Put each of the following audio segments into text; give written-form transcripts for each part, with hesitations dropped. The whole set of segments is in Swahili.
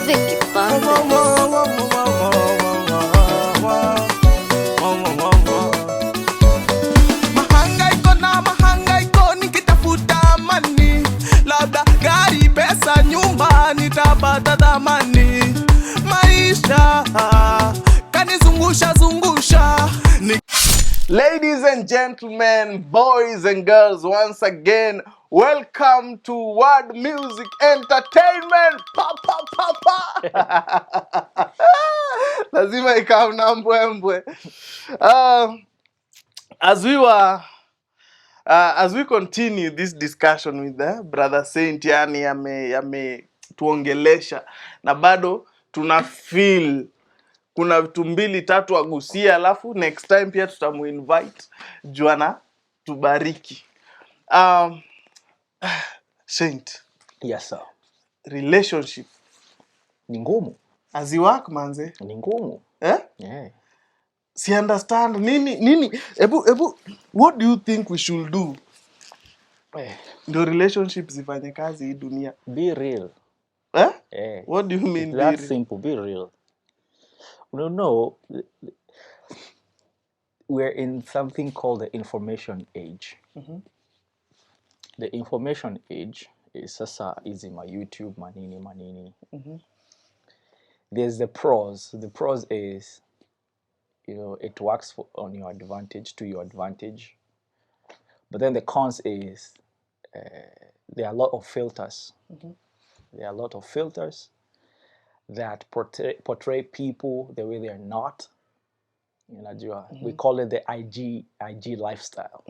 Vicky Mahangaiko nikitafuta amani, labda gari, pesa, nyumba, nitapata thamani. Maisha kanizungusha Ladies and gentlemen, boys and girls, once again, welcome to Word Music Entertainment. Lazima ikawa na mbwembwe. As we continue this discussion with Brother Saint, yani tuongelesha na bado tuna feel kuna vitu mbili tatu agusia, alafu next time pia tutamuinvite Juana tubariki. Saint. Yes sir. Relationship ni ngumu. As you work manze. Ni ngumu. Yeah. Si understand nini ebu what do you think we should do? Ndio relationships zifanye kazi hii dunia. Be real. What do you mean? It's that simple. Be real. You know, we're in something called the information age. The information age is sasa easy my YouTube manini. There's the pros. The pros is, you know, it works on your advantage, to your advantage. But then the cons is there are a lot of filters. There are a lot of filters that portray people the way they're not. You know, we call it the IG lifestyle.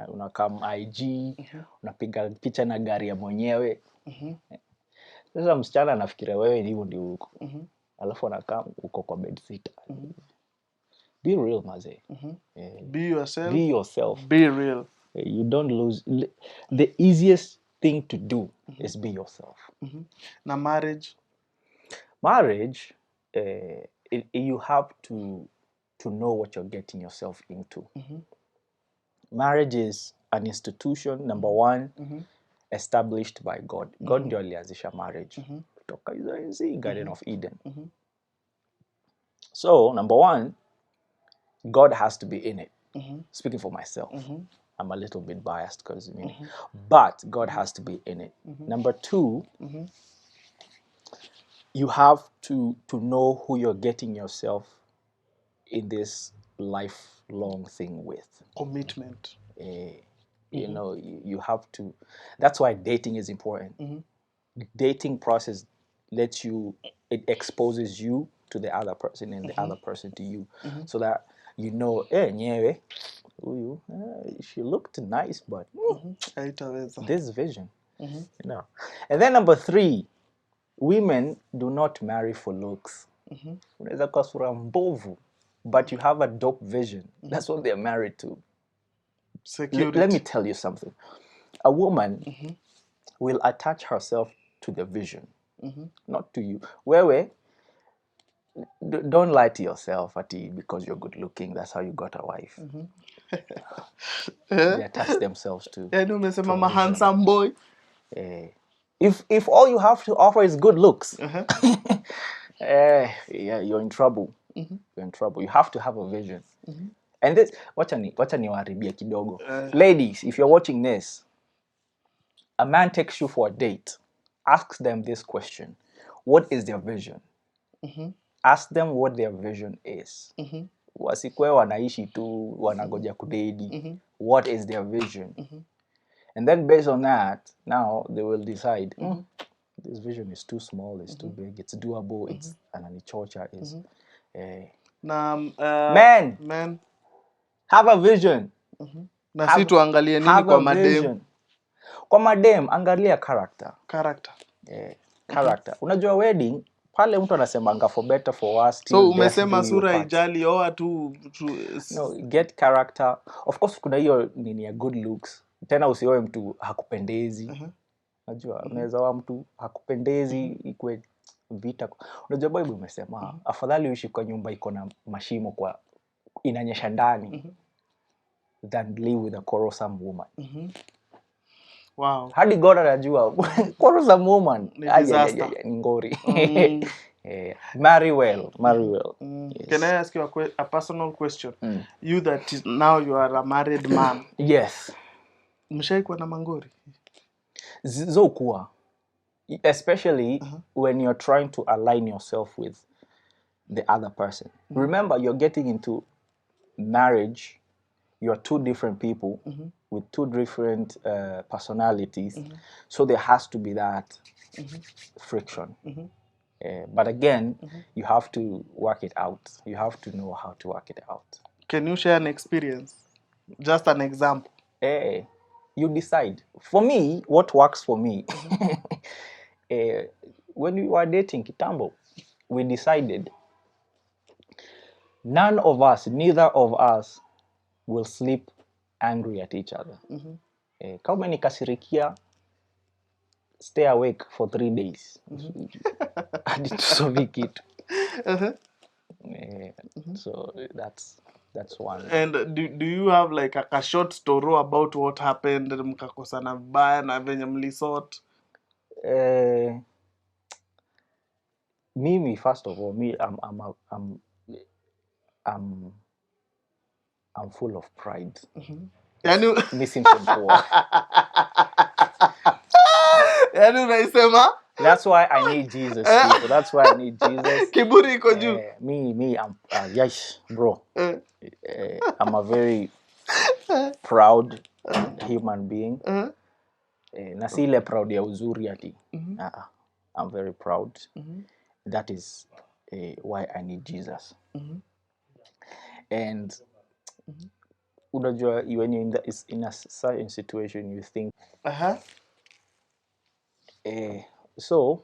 Unakam IG, unapiga picha na gari ya mwenyewe. Sasa msichana anafikiria wewe ni hivyo ndio uko. Alafu anakaa uko kwa bed sitter. Be real, maze. Be yourself. Be yourself. Be real. You don't lose. The easiest thing to do is be yourself. Na marriage? Marriage, you have to know what you're getting yourself into. Marriage is an institution, number one, established by God. God ndio alianzisha marriage. Kutoka Garden of Eden. So, number one, God has to be in it. Speaking for myself, I'm a little bit biased because but God has to be in it. Number two, you have to know who you're getting yourself in this lifelong thing with. Commitment. You know, you have to. That's why dating is important. The dating process it exposes you to the other person and the other person to you, so that you know, she looked nice, but this vision, you know. And then number three, women do not marry for looks. Unaweza kuwa sura mbovu, but you have a dope vision. That's what they're married to. Security. Let me tell you something. A woman will attach herself to the vision, not to you. Don't lie to yourself, Ati, because you're good looking. That's how you got a wife. They attach themselves to. I'm a handsome boy. If all you have to offer is good looks, yeah, you're in trouble. You're in trouble. You have to have a vision. And this, wacha niwaharibia kidogo. Ladies, if you're watching this, a man takes you for a date. Ask them this question: what is their vision? Ask them what their vision is. Wasikwe wanaishi tu wanagoja kudedi. What is their vision? And then based on that, now they will decide, this vision is too small, it's too big, it's doable, it's ananichocha, is men have a vision. Na si tuangalie nini kwa madem? Kwa madem angalia character. Character. Unajua wedding pale mtu anasemanga for better for worse. So umesema sura ijali oa tu no, get character. Of course kuna hiyo nini ya good looks. Tena usioe mtu hakupendezi. Unajua unaweza wa mtu hakupendezi ikwe vita. Unajua Bible imesema afadhali uishi kwa nyumba iko na mashimo kwa inanyesha ndani than live with a quarrelsome woman. Wow. Hadi God anajua. What was a woman? Ni disaster. Ni ngori. Marry well. Yes. Can I ask you a personal question? You that now you are a married man. Yes. Mshaikuwa na mangori? Zokuwa. Especially when you're trying to align yourself with the other person. Remember, you're getting into marriage. You're two different people with two different personalities. So there has to be that friction. But again, you have to work it out. You have to know how to work it out. Can you share an experience? Just an example. You decide. For me, what works for me, when we were dating Kitambo, we decided neither of us will sleep angry at each other. Kama nikasirikia, stay awake for 3 days. Hadi tusolve kitu. So that's one. And do you have like a short story about what happened? Mkakosana vibaya na venye mlisort? Me, first of all, I'm full of pride. Missing from poor. That's why I need Jesus, people. That's why I need Jesus. Kiburi iko juu. Me, I'm yes, bro. I'm a very proud human being. Na si ile proud ya uzuri ati. I'm very proud. That is why I need Jesus. And unajua, when you're in a certain situation, you think, so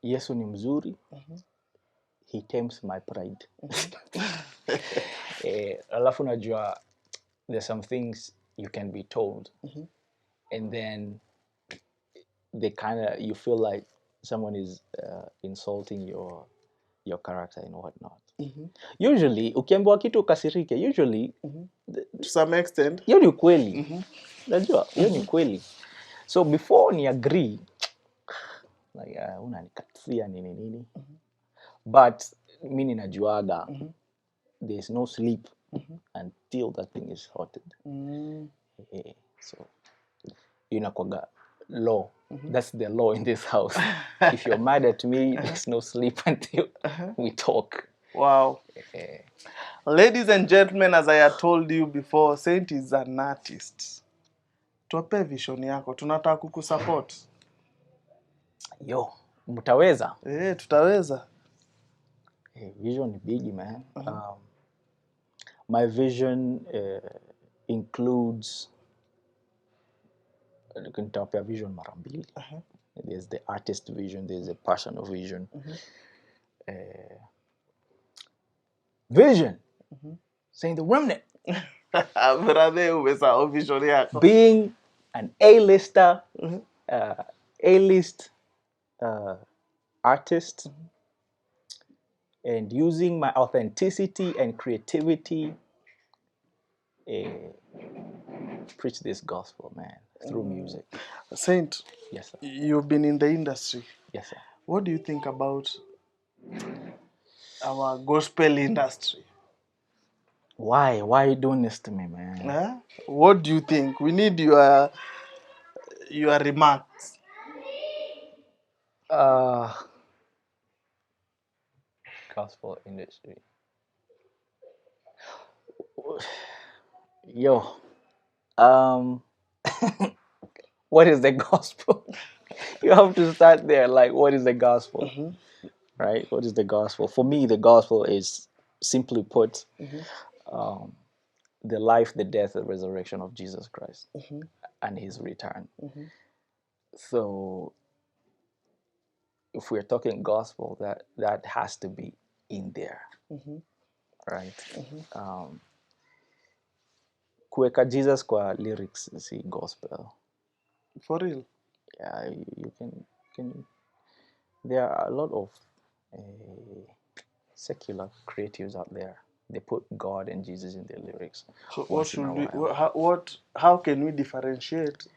Yesu ni mzuri. He tames my pride. Alafu unajua, there's some things you can be told, and then you feel like someone is insulting your character and whatnot. Usually, ukiambiwa kitu ukasirike, to some extent, hiyo ni kweli. Unajua, hiyo ni kweli. So before ni agree, like unanikatia nini. But mimi ninajuaga, there's no sleep until that thing is sorted. So inakwaga law. That's the law in this house. If you're mad at me, there's no sleep until we talk. Wow. Ladies and gentlemen, as I had told you before, Saint is an artist. Tuwape vision yako, tunataka kukusupport. Yo, mtaweza? Tutaweza. Vision ni big, man. My vision includes nitawapea vision mara mbili. There's the artist vision, there's the personal vision. Vision. Saying the remnant. Brother, umesahau vision yako. Being an A-lister, A-list artist, and using my authenticity and creativity, preach this gospel, man, through music. Saint, yes, sir. You've been in the industry. Yes, sir. What do you think about our gospel industry? Why are you doing this to me, man? What do you think? We need your remarks. Gospel industry. Yo, what is the gospel? You have to start there. Like, what is the gospel? Right? What is the gospel? For me, the gospel is, simply put, the life, the death, and resurrection of Jesus Christ and his return. So if we're talking gospel, that has to be in there. Right? Kuweka Jesus kwa lyrics si gospel. For real? Yeah, you can. There are a lot of secular creatives out there. they put God and Jesus in their lyrics. So what once in a should we? while. How can we differentiate?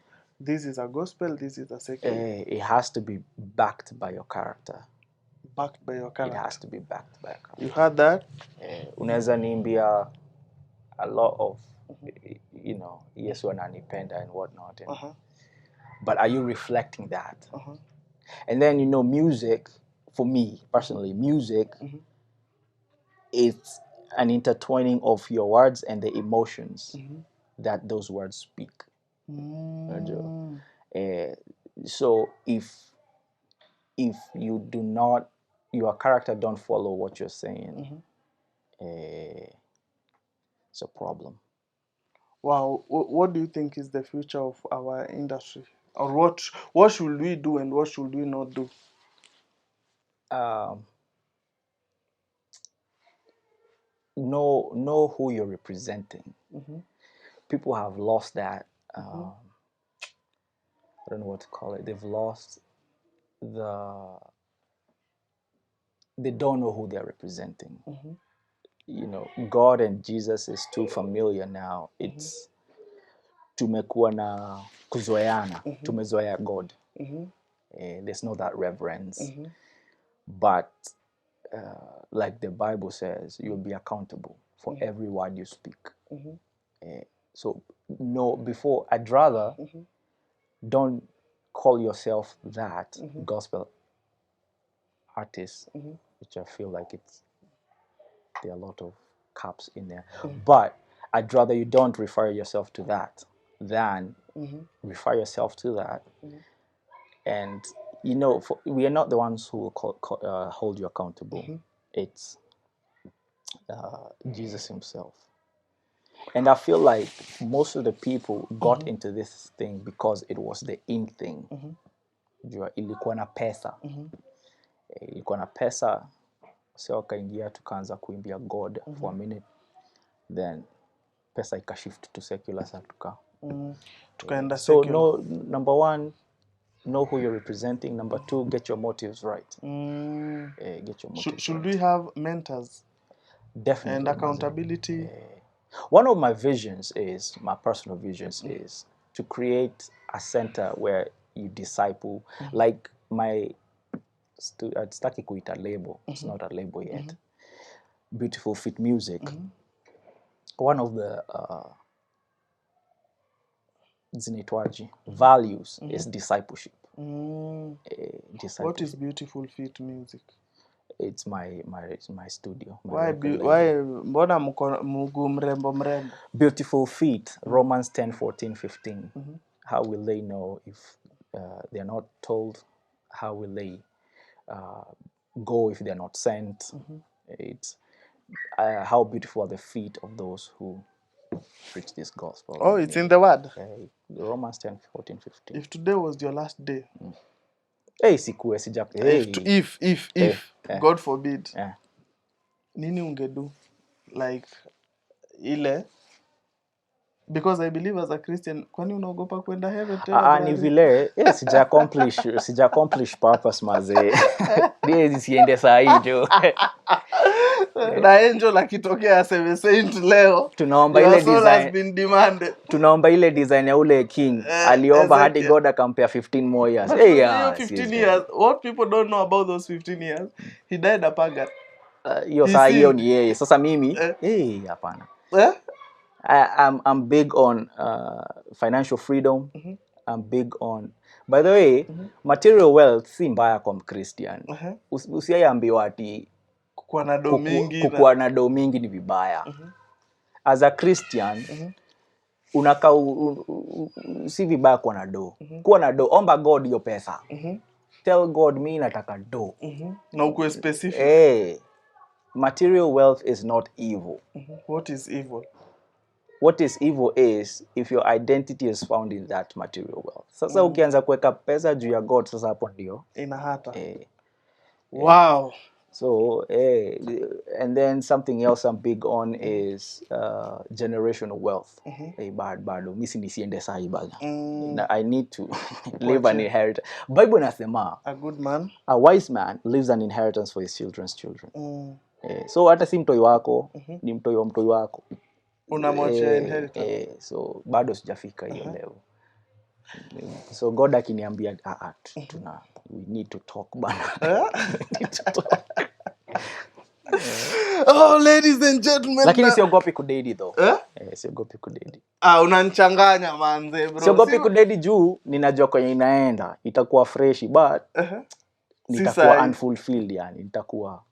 This is a gospel. This is a secular. It has to be backed by your character. Backed by your It character. has to be backed by your character. You heard that? Unaweza niimbia a lot of, Yesu ananipenda and whatnot. But are you reflecting that? And then, music, for me personally, music, it's an intertwining of your words and the emotions that those words speak. So if your character don't follow what you're saying, it's a problem. Wow, what do you think is the future of our industry? Or what should we do and what should we not do? Know who you're representing. People have lost that. I don't know what to call it. They've lost they don't know who they're representing. God and Jesus is too familiar now. It's tumekuwa na kuzoeana. Tumezoea God. There's no that reverence. But like the Bible says, you'll be accountable for every word you speak. So before, I'd rather don't call yourself that gospel artist, which I feel like there are a lot of caps in there. But I'd rather you don't refer yourself to that than refer yourself to that. And we are not the ones who will hold you accountable. It's Jesus himself. And I feel like most of the people got into this thing because it was the in thing. Ilikuwa na pesa. Ilikuwa na pesa. So wakaingia tukaanza kuimbia God for a minute. Then pesa ikashift to secular tukaenda so secular. Number one, know who you're representing. Number two, get your motives right. Get your motives Should right. we have mentors? Definitely. And accountability? One of my visions is, my personal visions is to create a center where you disciple, like my sitaki kuita label. It's not a label yet. Beautiful Fit Music. One of the values is discipleship. Discipleship. What is Beautiful Fit Music? It's my studio. Why mbona mguu mrembo? Beautiful feet, Romans 10:14-15. How will they know if they are not told? How will they go if they are not sent? It's how beautiful are the feet of those who preach this gospel. Oh, it's in the word. Romans 10:14-15. If today was your last day, if God forbid, nini ungedu? Like ile, because I believe as a Christian, kwani unaogopa kwenda heaven tena? Ni vile sija accomplish purpose maze. Ndiye siende saa hiyo. Na angel akitokea aseme saint leo, tunaomba ile design has been demanded. Tunaomba ile design ya ule king aliomba hadi God akampea 15 more years. 15 years. What people don't know about those 15 years, he died a pagan. Hiyo saa hiyo ni yeye. Sasa mimi hapana. I'm big on financial freedom. I'm big on, by the way, material wealth si mbaya kwa Mkristian. Usiambiwa ati kukuwa na do mingi ni vibaya. As a Christian, si vibaya kuwa na do. Kuwa na do, omba God hiyo pesa. Tell God, mimi nataka do. Na ukuwe specific. Material wealth is not evil. What is evil? What is evil is if your identity is found in that material wealth. Sasa ukianza kuweka pesa juu ya God, sasa hapo ndio inahata. Wow. So, and then something else I'm big on is generational wealth. Bado mimi nisiende sahi bana. I need to leave an inheritance. Bible inasema, a good man, a wise man leaves an inheritance for his children's children. So hata si mtoi wako, ni mtoi wa mtoi wako. Unamwachia inheritance. So bado sijafika hiyo level. So God akiniambia we need to talk bana. Need to talk. Oh, ladies and gentlemen. Lakini siogopi kudedi though. Siogopi kudedi. Unanichanganya manze bro. Siogopi kudedi juu ninajua kwenye inaenda. Itakuwa fresh but nitakuwa unfulfilled yani. Nitakuwa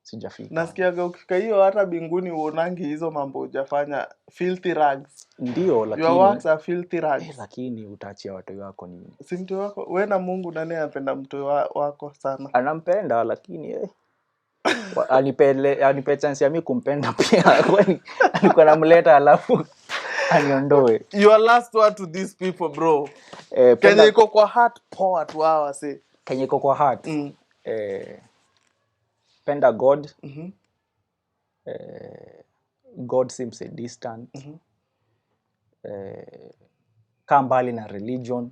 sijafika. Nasikiaga ukifika hiyo hata binguni uonangi hizo mambo hujafanya, filthy rags. Ndio lakini your works are filthy rags. Lakini utaachia watu wako nini? Si mtu wako wewe na Mungu nani anapenda mtu wako sana? Anampenda lakini anipe chance ya mimi kumpenda pia. Kwani alikuwa anamleta alafu aniondoe. Your last word to these people bro. Kenya iko kwa heart poa tu hawa say. Kenya iko kwa heart. Penda God. God seems a distant. Kaa mbali na religion.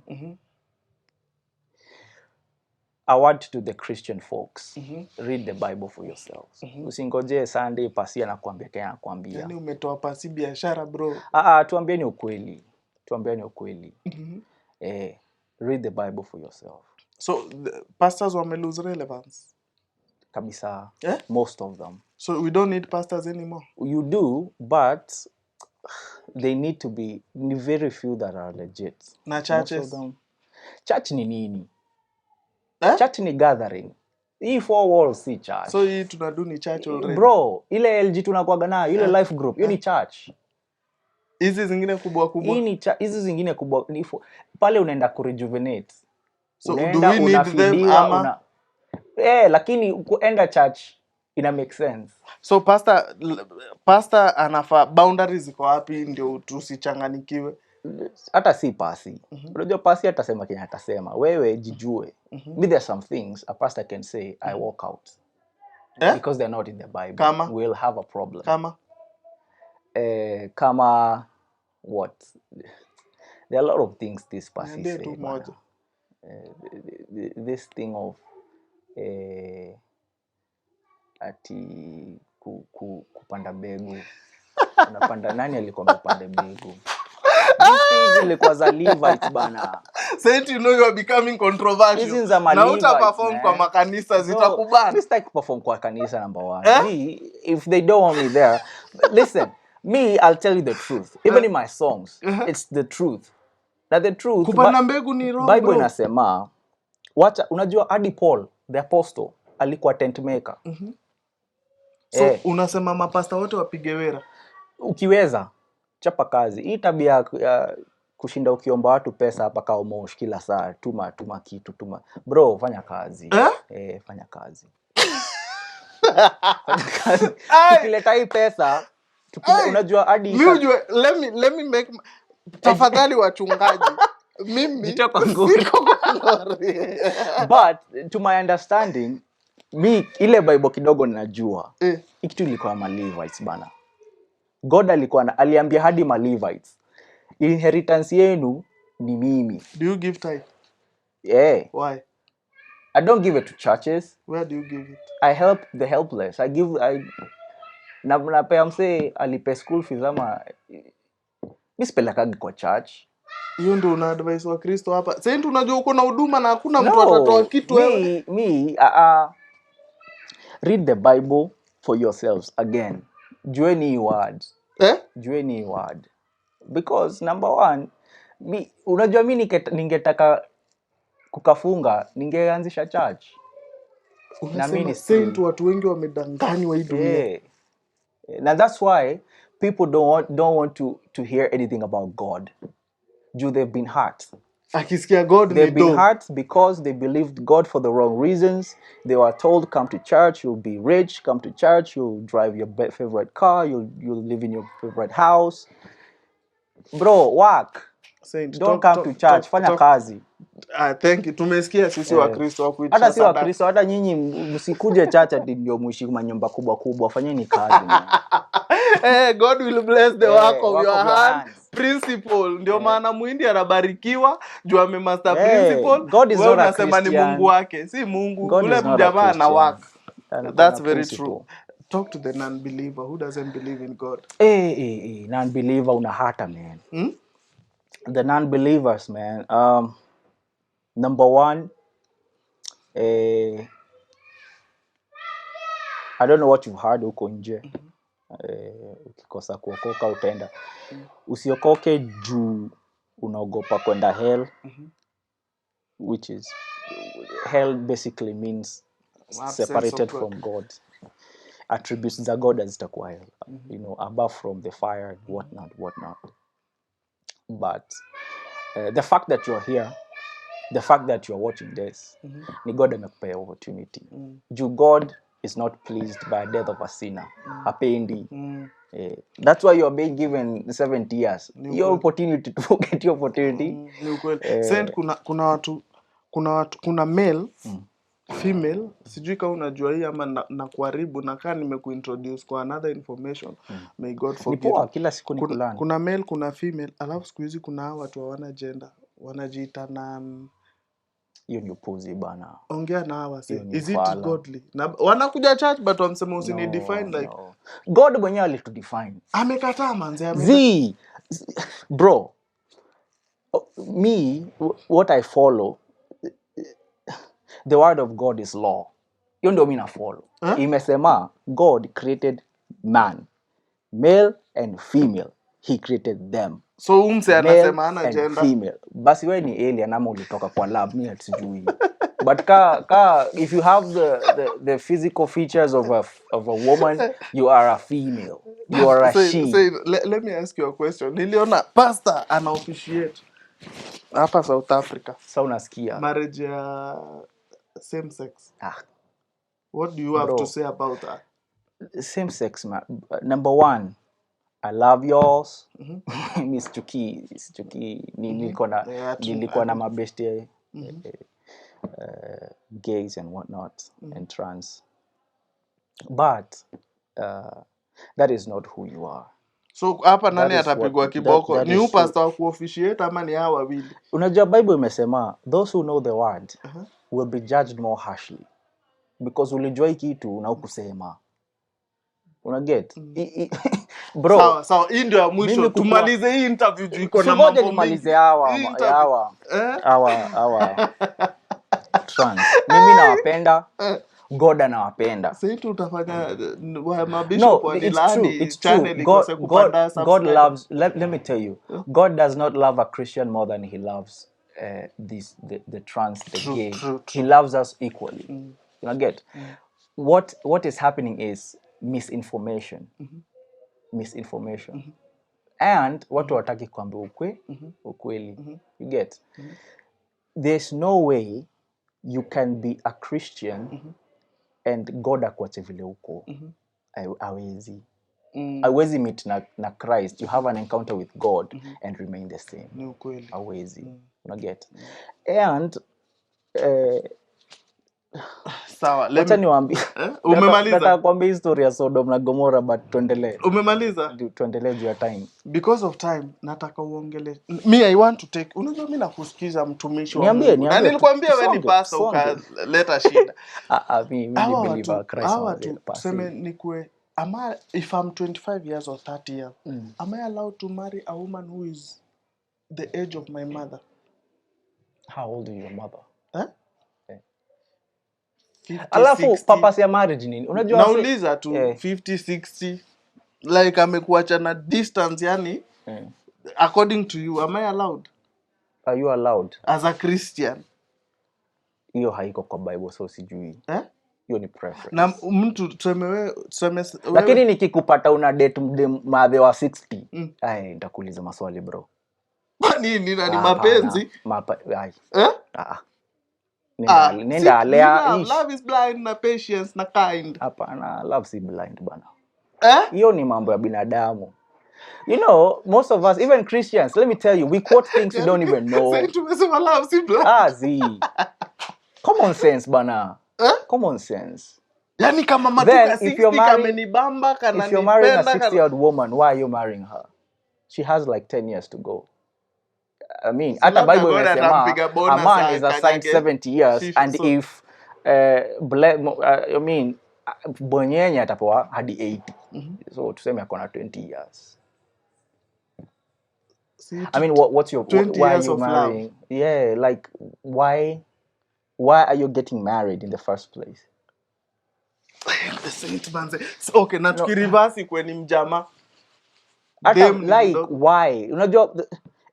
A word to the Christian folks. Read the Bible for yourselves. Usingoje Sunday pasi anakuambia Kenya anakuambia. Yaani umetoa pasi biashara bro. Tuambieni ukweli. Read the Bible for yourself. So pastors wame lose relevance. Kabisa. Most of them. So we don't need pastors anymore. You do, but they need to be very few that are legit. Na churches. Church ni nini? Church ni gathering. Hii 4 walls si church. So hii tunadu ni church already. Bro, ile LG tunakuaga nayo, ile life group, hiyo ni church. Hizi zingine kubwa. Hizi zingine kubwa pale unaenda kurejuvenate. So unaenda, do we need them ama? Lakini kuenda church ina make sense. So pastor anafa boundaries ziko wapi ndio tusichanganikiwe? Hata si pasi. Unajua pasi atasema Kenya atasema. Wewe jijue. Maybe there are some things a pastor can say, I walk out. Because they're not in the Bible. Kama? We'll have a problem. Kama? Kama what? There are a lot of things this pasi say. This thing of ati kupanda mbegu. Unapanda nani alikuwa amepanda mbegu? These ilikuwa za Levites bana. Said you know you are becoming controversial. Na utaperform kwa makanisa zitakubana. Mimi sitaki perform kwa kanisa number 1. Me, if they don't want me there, listen, me I'll tell you the truth. Even in my songs, it's the truth. That the truth. Kupanda mbegu ni wrong. Bible inasema unajua hadi Paul the apostle alikuwa tent maker. So unasema mapasta wote wapige wera. Ukiweza chapa kazi. Hii tabia kushinda ukiomba watu pesa hapa kao mosh kila saa, tuma kitu. Bro, fanya kazi. Fanya kazi. Fanya kazi. Tukileta hii pesa, unajua hadi let me make tafadhali wachungaji. Mimi siko ngori. But to my understanding, ile Bible kidogo ninajua. Kitu ilikuwa ma Levites bana. God aliambia hadi ma Levites, inheritance yenu ni mimi. Do you give tithe? Yeah. Why? I don't give it to churches. Where do you give it? I help the helpless. Napea mse alipe school fees ama mimi sipelekagi kwa church. Hiyo ndio una advice wa Kristo hapa. Sasa tunajua uko na huduma na hakuna mtu atatoa kitu wewe. Read the Bible for yourselves again. Jueni word. Jueni word. Because number 1, unajua mimi ningetaka kukafunga, ningeanzisha church. Na mimi saint watu wengi wamedanganywa hii dunia. Now that's why people don't want to hear anything about God. They've been hurt. Akisikia God they've been hurt because they believed God for the wrong reasons. They were told, come to church, you'll be rich. Come to church, you'll drive your favorite car. You'll live in your favorite house. Bro, work. Saint, don't come to church. Fanya kazi. Thank you. Tumesikia sisi wa Kristo wa kuitisha sadaka. Hata si wa Kristo, hata nyinyi msikuje church ndio muishi manyumba kubwa. Fanyeni kazi. God will bless the work of your hands. Principle. Ndio maana Muhindi anabarikiwa juu amemaster principle. God is not a Christian. Unasema ni Mungu wake. Si Mungu. Ule mjamaa na work. That's very true. Talk to the non-believer who doesn't believe in God. Non-believer unahata, man. The non-believers, man. Number one, I don't know what you've heard huko nje. Ukikosa kuokoka utaenda. Usiokoke juu unaogopa kwenda hell. Which is, hell basically means separated from God. Attributes za God hazitakuwa hell. You know, above from the fire and whatnot. But the fact that you're here, the fact that you're watching this, ni God amekupea opportunity. God is not pleased by the death of a sinner. Hapendi. That's why you're being given 70 years. Your opportunity to forget your opportunity. Ni ukweli. Said kuna male, female, sijui kama unajua hii ama na kuharibu na kaa nimekuintroduce kwa another information. May God forgive. Ni poa kila siku ni kulana. Kuna male, kuna female, alafu siku hizi kuna watu hawana gender. Wanajiita na hiyo ni upuzi bana. Ongea na hawa say, is it godly? Na wanakuja church but wamsema usini define like God mwenyewe alitudefine. Amekataa manze, bro. Me, what I follow, the word of God is law. Hiyo ndio mimi na follow. Imesema God created man, male and female. He created them. So umse anasema ana gender. Female. Basi wewe ni alien ama ulitoka kwa lab, mimi sijui. But if you have the physical features of a woman, you are a female. You are a she. Let me ask you a question. Niliona pastor ana officiate hapa South Africa. Sasa unasikia marriage ya same sex. What do you have to say about that? Same sex, man. Number one, I love yours. Miss Chuki, nilikuwa na mabeste gays and whatnot and trans. But that is not who you are. So hapa nani atapigwa kiboko? Ni pastor wa kuofficiate ama ni hawa wawili? Unajua Bible imesema those who know the word will be judged more harshly because ulijua hiki kitu na ukusema. Unaget? Bro, sawa hii ndio ya mwisho. Tumalize hii interview juu iko na mambo. Nimalize hawa trans. Mimi nawapenda. God anawapenda. Sasa tutafanya mabisho kwa nilani channel ikose kupanda subscribe. God loves, let me tell you, God does not love a Christian more than he loves the trans, the gay. True. He loves us equally. You get? What is happening is misinformation. Misinformation. And watu wataki kuambia ukweli. You get? There's no way you can be a Christian and God akuache vile uko. Hawezi. Hawezi meet na Christ. You have an encounter with God and remain the same. Ni ukweli. Hawezi. You get? And sawa, acha niwaambie. Umemaliza? Nataka kuambia historia ya Sodom na Gomora but tuendelee. Umemaliza? Tuendelee juu ya time. Because of time nataka uongele. Me I want to take. Unajua mimi nakusikiza mtumishi wa Mungu. Niambie. Na nilikwambia wewe ni pastor ukaleta shida. Mimi believer Christ. Tuseme nikue if I'm 25 years or 30 years, am I allowed to marry a woman who is the age of my mother? How old is your mother? 50, alafu 60. purpose ya marriage nini? Unajua nauliza tu 50 60 like amekuacha na distance yani according to you, am I allowed? Are you allowed as a Christian? Hiyo haiko kwa Bible so sijui. Hiyo ni preference. Na mtu tuseme lakini nikikupata una date mdhe wa 60 nitakuuliza maswali bro. Nini nani mapenzi? Nenda alea. Love is blind na patience na kind. Hapana, love si blind bana. Hiyo ni mambo ya binadamu. You know, most of us, even Christians, let me tell you, we quote things we don't even know. Say tumesema love si blind. Common sense bana. Common sense. Yani kama matuka 60 kamenibamba kana nipenda. If you're marrying a 60-year-old woman, why are you marrying her? She has like 10 years to go. I mean, at the Bible imesema a man is assigned 70 years and if Bonyenye atapoa hadi 80. So tuseme akona 20 years. See, I mean, what's your 20 why are years you of marrying? love. Yeah, like why are you getting married in the first place? The saint man say, okay, na No, tukirivasi kweni mjama. hata Dem ni like mdogo. why? Unajua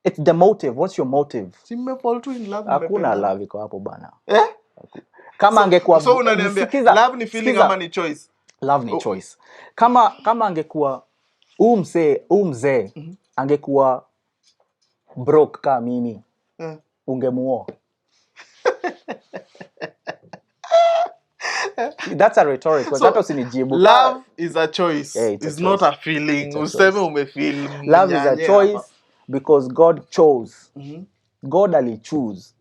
it's the motive. What's your motive? Si mmefall tu in love, Hakuna mmependana. love iko hapo bana. Eh? Kama angekuwa So unaniambia love ni feeling ama ni choice? Love ni choice. Kama angekuwa mzee angekuwa broke kama mimi, ungemuoa. That's a rhetorical. So, hata usinijibu. Love is a choice. Yeah, it's It's a not choice. a feeling. It's a Useme choice. umefeel Love is a mnyanye choice hapa. because God chose. God alichoose.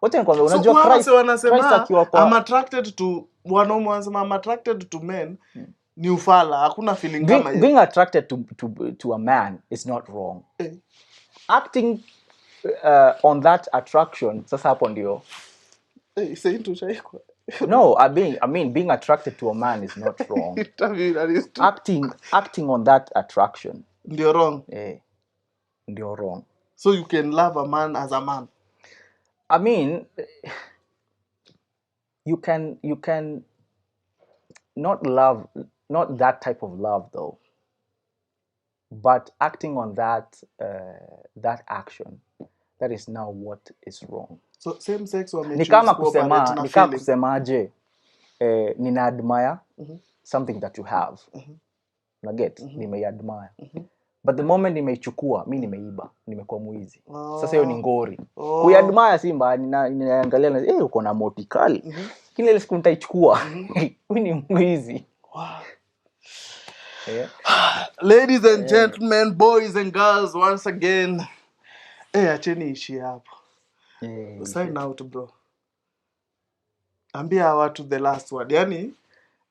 Wote nikwambia, So unajua kwa Christ wanasema akiwa kwa I'm attracted to wanaume wanasema I'm attracted to men. Ni ufala, hakuna feeling kama hiyo. being attracted to a man is not wrong. Acting on that attraction, sasa hapo ndio. No, I mean being attracted to a man is not wrong. Acting on that attraction ndio wrong. Ndio wrong. So you can love a man as a man. I mean, you can not love, not that type of love though, but acting on that action, that is now what is wrong. So same sex or ni kama kusemaje, nina admire something that you have. Na get nime admire. But the moment nimeichukua, mimi nimeiba, nimekuwa mwizi. Sasa hiyo ni ngori. Kuiadmire si mbaya, ninaangalia na uko na moti kali. Lakini ile siku nitaichukua, mimi ni mwizi. Wow. Ladies and gentlemen, boys and girls, once again, acheni ishi hapo. Sign out, bro. Ambia watu the last word. Yani,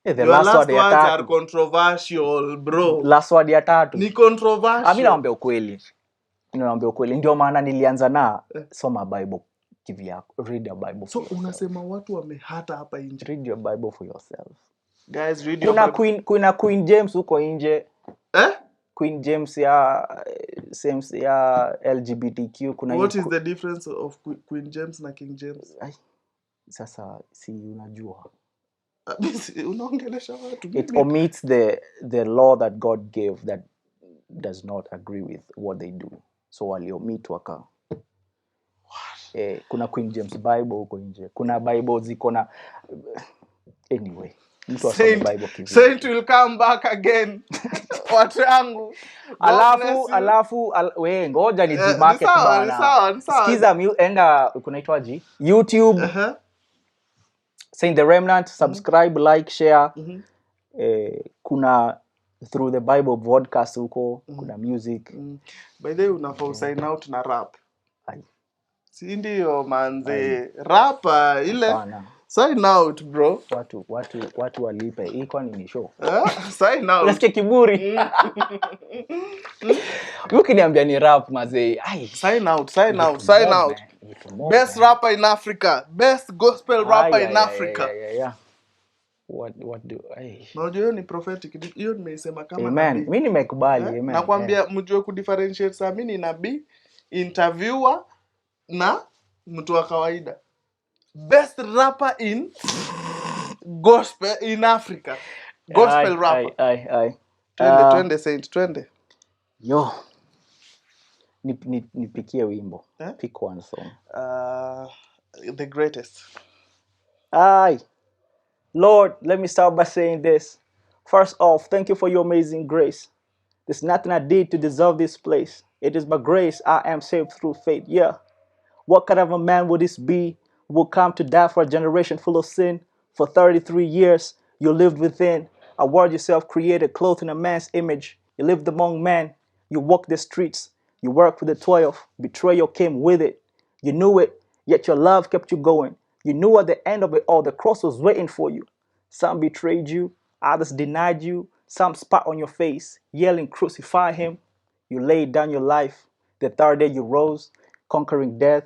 the last word words are controversial, bro. Last word ya tatu. Ni controversial. Mimi naambia ukweli. Ndio maana nilianza na soma Bible kivyako. Read your Bible. So unasema watu wamehata hapa nje. Read your Bible for yourself. Guys, read your Bible. Kuna Queen James huko nje. Queen James ya LGBTQ kuna. What is the difference of Queen James na King James? Sasa si unajua. Unaongelesha watu. It omits the law that God gave that does not agree with what they do. So waliomit waka. Kuna Queen James Bible huko nje. Kuna Bible ziko na anyway. Saint will come back again. Watu yangu. Alafu we ngoja ni market bana. Sikiza enda kunaitwaje? YouTube. Saint the Remnant, subscribe, like, share. Kuna Through the Bible podcast huko, kuna music. By the way, unafaa sign out na rap. Si ndio manze. Rap ile. Sign out, bro. Watu walipe. Hii kwani ni show? Sign out. Unasikia kiburi. Ukiniambia ni rap mazee. Sign out. Best rapper in Africa. Best gospel rapper in Africa. Yeah. What do Unajua ni prophetic. Hiyo nimeisema kama amen. Mimi nimekubali. Amen. Nakwambia mjue kudifferentiate saa mimi ni nabii, interviewer na mtu wa kawaida. Best rapper in gospel in Africa. Gospel rapper. Twende Saint, twende. Yo. Nipikie wimbo. Pick one song. The greatest. Lord, let me start by saying this. First off, thank you for your amazing grace. There's nothing I did to deserve this place. It is by grace I am saved through faith. Yeah. What kind of a man would this be who will come to die for a generation full of sin? For 33 years, you lived within a world yourself created, clothed in a man's image. You lived among men. You walked the streets. You worked with the 12. Betrayal came with it. You knew it, yet your love kept you going. You knew at the end of it all, the cross was waiting for you. Some betrayed you. Others denied you. Some spat on your face, yelling, "Crucify him." You laid down your life. The third day you rose, conquering death.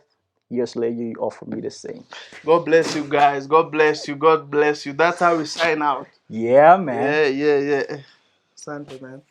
Years later, you offer me the same. God bless you guys. God bless you. God bless you. That's how we sign out. Yeah, man. Yeah. Asante, man.